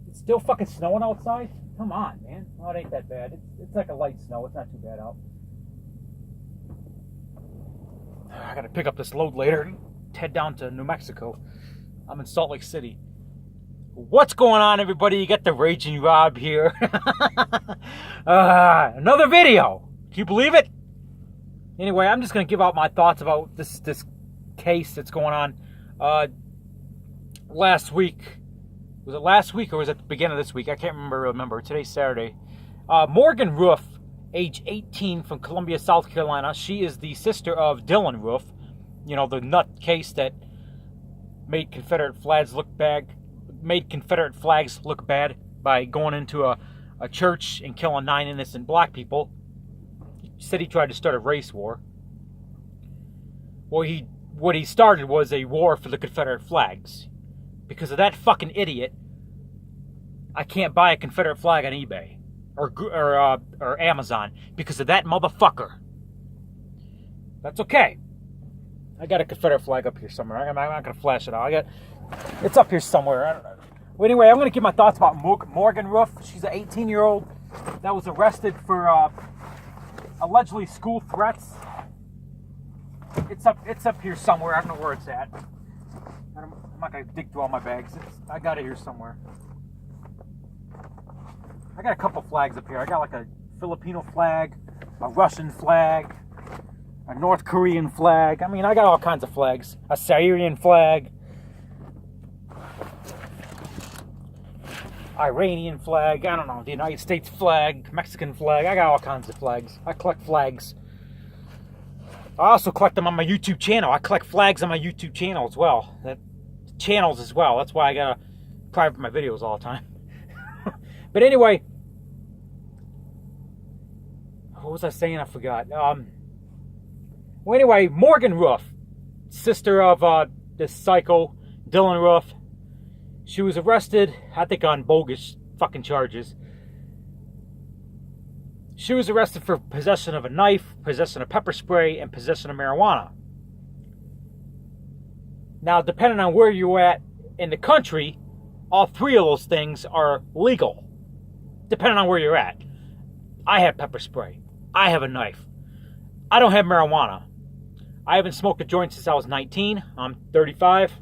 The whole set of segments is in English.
It's still fucking snowing outside? Come on, man. Oh, it ain't that bad. It's like a light snow. It's not too bad out. I gotta pick up this load later and head down to New Mexico. I'm in Salt Lake City. What's going on, everybody? You got the Raging Rob here. Another video. Can you believe it? Anyway, I'm just gonna give out my thoughts about this case that's going on. Last week, was it last week or was it the beginning of this week? I can't remember. Today's Saturday. Morgan Roof, age 18, from Columbia, South Carolina. She is the sister of Dylann Roof. You know, the nut case that made Confederate flags look bad. Made Confederate flags look bad by going into a church and killing 9 innocent black people. He said he tried to start a race war. Well, what he started was a war for the Confederate flags. Because of that fucking idiot, I can't buy a Confederate flag on eBay or Amazon because of that motherfucker. That's okay. I got a Confederate flag up here somewhere. I'm not gonna flash it out. It's up here somewhere. I don't know. Well, anyway, I'm gonna give my thoughts about Morgan Roof. She's an 18-year-old that was arrested for allegedly school threats. It's up here somewhere. I don't know where it's at. I'm not going to dig through all my bags. I got it here somewhere. I got a couple flags up here. I got like a Filipino flag, a Russian flag, a North Korean flag. I mean, I got all kinds of flags. A Syrian flag, Iranian flag, I don't know, the United States flag, Mexican flag. I got all kinds of flags. I collect flags. I also collect them on my YouTube channel. I collect flags on my YouTube channel as well. That's why I gotta private my videos all the time. But anyway, what was I saying? I forgot. Well, anyway, Morgan Roof, sister of this psycho Dylann Roof. She was arrested, I think, on bogus fucking charges. She was arrested for possession of a knife, possession of pepper spray, and possession of marijuana. Now, depending on where you're at in the country, all 3 of those things are legal. Depending on where you're at. I have pepper spray. I have a knife. I don't have marijuana. I haven't smoked a joint since I was 19. I'm 35.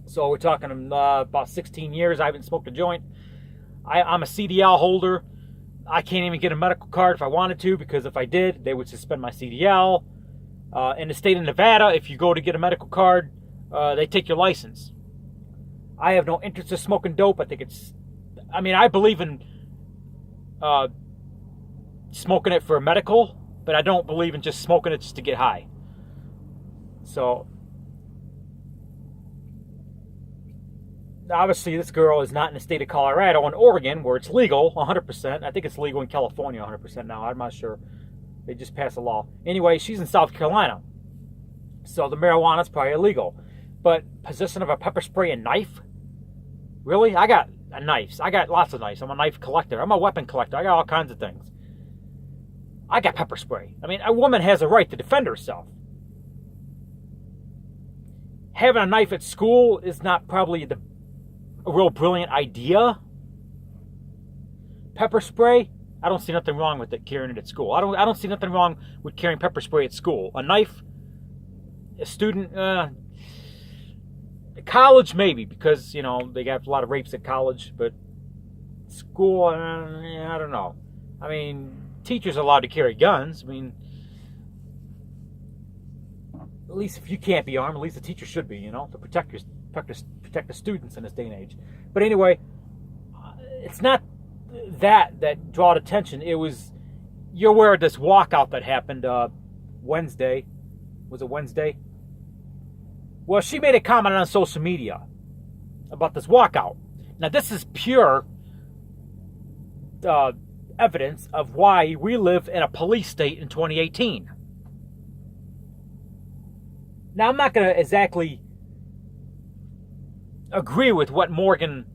So we're talking about 16 years I haven't smoked a joint. I'm a CDL holder. I can't even get a medical card if I wanted to, because if I did, they would suspend my CDL. In the state of Nevada, if you go to get a medical card, they take your license. I have no interest in smoking dope. I believe in smoking it for medical, but I don't believe in just smoking it just to get high. So, obviously, this girl is not in the state of Colorado and Oregon, where it's legal 100%. I think it's legal in California 100% now. I'm not sure. They just passed a law. Anyway, she's in South Carolina. So the marijuana is probably illegal. But possession of a pepper spray and knife? Really? I got knives. I got lots of knives. I'm a knife collector. I'm a weapon collector. I got all kinds of things. I got pepper spray. I mean, a woman has a right to defend herself. Having a knife at school is not probably a real brilliant idea. Pepper spray, I don't see nothing wrong with it carrying it at school. I don't see nothing wrong with carrying pepper spray at school. A knife, a student, college maybe, because they got a lot of rapes at college. But school, I don't know. I mean, teachers are allowed to carry guns. I mean, at least if you can't be armed, at least the teacher should be. To protect the students in this day and age. But anyway, it's not that drawed attention. It was, you're aware of this walkout that happened Wednesday. Was it Wednesday? Well, she made a comment on social media about this walkout. Now, this is pure evidence of why we live in a police state in 2018. Now, I'm not going to exactly agree with what Morgan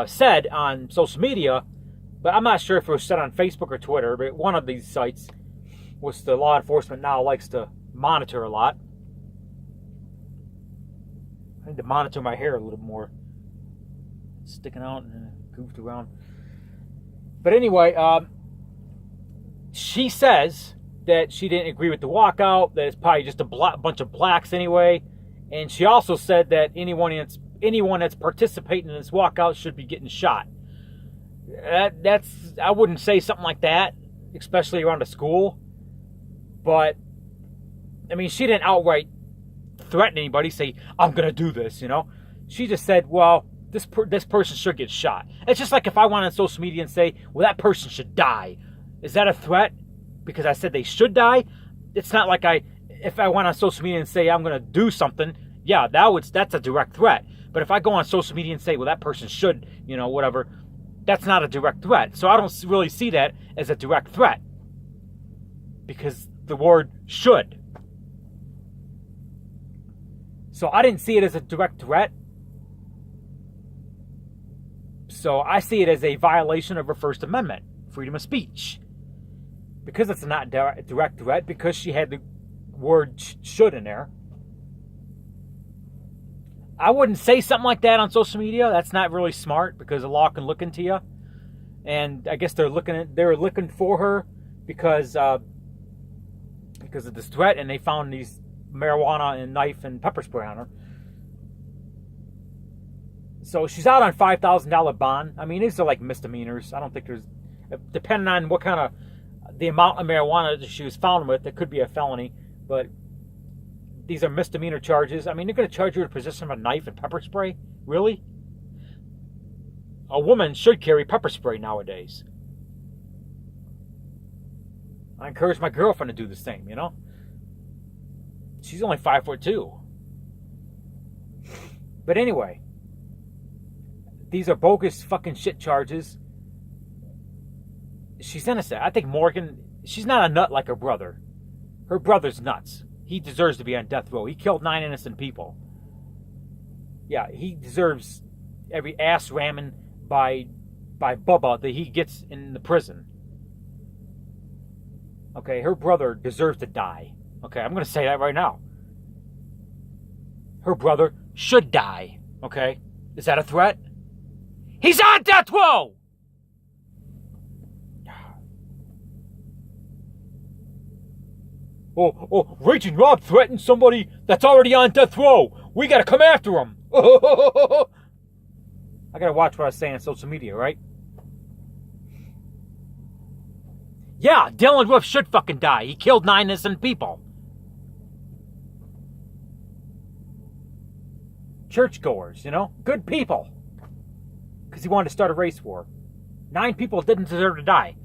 said on social media, but I'm not sure if it was said on Facebook or Twitter, but one of these sites, which the law enforcement now likes to monitor a lot. I need to monitor my hair a little more. sticking out and goofed around. But anyway, she says that she didn't agree with the walkout, that it's probably just a bunch of blacks anyway. And she also said that anyone that's participating in this walkout should be getting shot. I wouldn't say something like that, especially around a school. But, I mean, she didn't outright threaten anybody, say, I'm going to do this, you know. She just said, well, this person should get shot. It's just like if I went on social media and say, well, that person should die. Is that a threat? Because I said they should die? It's not like if I went on social media and say I'm going to do something, yeah, that's a direct threat. But if I go on social media and say, well, that person should, you know, whatever, that's not a direct threat. So I don't really see that as a direct threat. Because the word should. So I didn't see it as a direct threat. So I see it as a violation of her First Amendment, freedom of speech. Because it's not a direct threat, because she had the word should in there. I wouldn't say something like that on social media. That's not really smart, because the law can look into you. And I guess they're looking for her because of this threat, and they found these marijuana and knife and pepper spray on her. So she's out on $5,000 bond. I mean, these are like misdemeanors. I don't think there's, depending on what kind of, the amount of marijuana that she was found with, it could be a felony. But these are misdemeanor charges. I mean, they're going to charge you with possession of a knife and pepper spray? Really? A woman should carry pepper spray nowadays. I encourage my girlfriend to do the same, you know? She's only 5'2". But anyway, these are bogus fucking shit charges. She's innocent. I think Morgan, she's not a nut like her brother. Her brother's nuts. He deserves to be on death row. He killed 9 innocent people. Yeah, he deserves every ass ramming by Bubba that he gets in the prison. Okay, her brother deserves to die. Okay, I'm going to say that right now. Her brother should die. Okay? Is that a threat? He's on death row! Oh, Raging Rob threatened somebody that's already on death row. We gotta come after him. I gotta watch what I say on social media, right? Yeah, Dylan Roof should fucking die. He killed 9 innocent people. Churchgoers, you know? Good people. Because he wanted to start a race war. 9 people didn't deserve to die.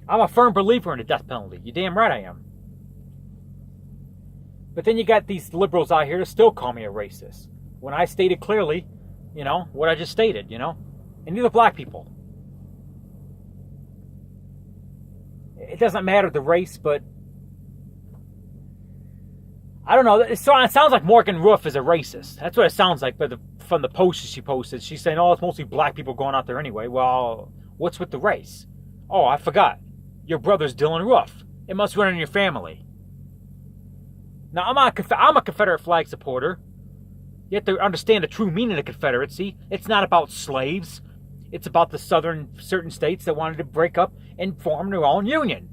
I'm a firm believer in the death penalty. You damn right I am. But then you got these liberals out here that still call me a racist. When I stated clearly, you know, what I just stated, you know? And these are black people. It doesn't matter the race, but I don't know. It sounds like Morgan Roof is a racist. That's what it sounds like from the posts she posted. She's saying, oh, it's mostly black people going out there anyway. Well, what's with the race? Oh, I forgot. Your brother's Dylan Roof. It must run in your family. Now, I'm a Confederate flag supporter. You have to understand the true meaning of Confederacy. It's not about slaves. It's about the certain states that wanted to break up and form their own union,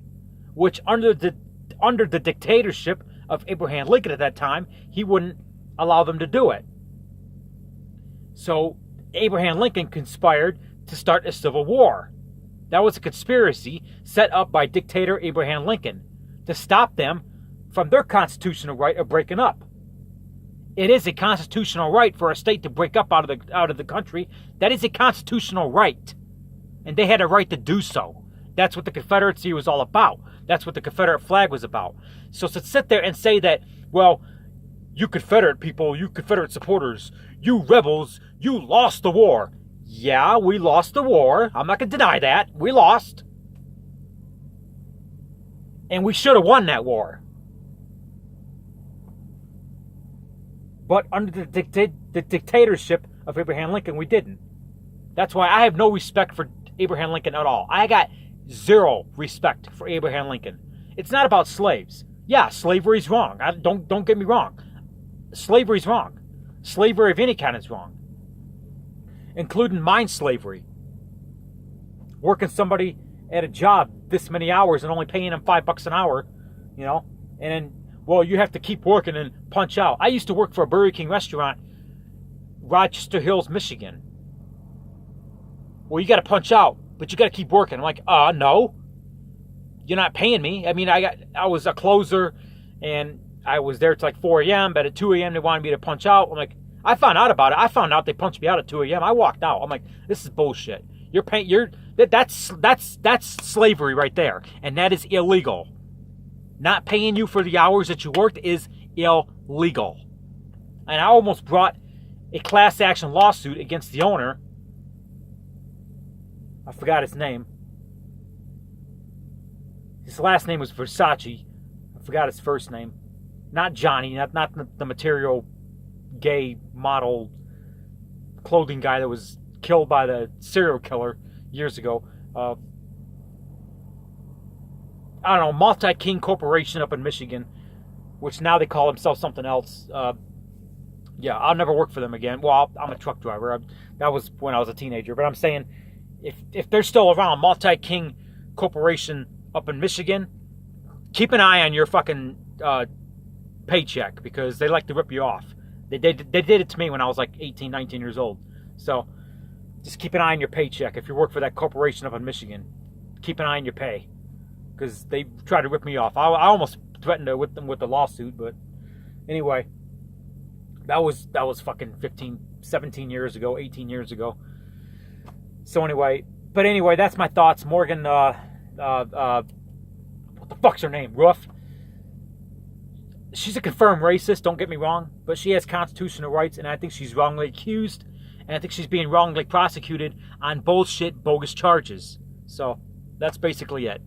which under the dictatorship of Abraham Lincoln at that time, he wouldn't allow them to do it. So Abraham Lincoln conspired to start a civil war. That was a conspiracy set up by dictator Abraham Lincoln to stop them from their constitutional right of breaking up. It is a constitutional right for a state to break up out of the country. That is a constitutional right. And they had a right to do so. That's what the Confederacy was all about. That's what the Confederate flag was about. So to sit there and say that, well, you Confederate people, you Confederate supporters, you rebels, you lost the war. Yeah, we lost the war. I'm not going to deny that. We lost. And we should have won that war. But under the dictatorship of Abraham Lincoln, we didn't. That's why I have no respect for Abraham Lincoln at all. I got zero respect for Abraham Lincoln. It's not about slaves. Yeah, slavery's wrong. Don't get me wrong. Slavery's wrong. Slavery of any kind is wrong, including mind slavery. Working somebody at a job this many hours and only paying them $5 an hour, you know, and then, well, you have to keep working and punch out. I used to work for a Burger King restaurant, Rochester Hills, Michigan. Well, you got to punch out, but you got to keep working. I'm like, no, you're not paying me. I mean, I was a closer, and I was there till like 4 a.m., but at 2 a.m. they wanted me to punch out. I'm like, I found out about it. I found out they punched me out at 2 a.m. I walked out. I'm like, this is bullshit. That's slavery right there, and that is illegal. Not paying you for the hours that you worked is illegal. And I almost brought a class action lawsuit against the owner. I forgot his name. His last name was Versace. I forgot his first name. Not Johnny, not the material gay model clothing guy that was killed by the serial killer years ago. I don't know, Multi-King Corporation up in Michigan, which now they call themselves something else. Yeah, I'll never work for them again. Well, I'm a truck driver. That was when I was a teenager. But I'm saying, if they're still around, Multi-King Corporation up in Michigan, keep an eye on your fucking paycheck, because they like to rip you off. They did it to me when I was like 18, 19 years old. So just keep an eye on your paycheck. If you work for that corporation up in Michigan, keep an eye on your pay, because they tried to rip me off. I almost threatened to whip them with the lawsuit, but anyway, that was fucking 15, 17 years ago, 18 years ago. So anyway, that's my thoughts. Morgan, what the fuck's her name? Ruff. She's a confirmed racist, don't get me wrong, but she has constitutional rights, and I think she's wrongly accused, and I think she's being wrongly prosecuted on bullshit, bogus charges. So that's basically it.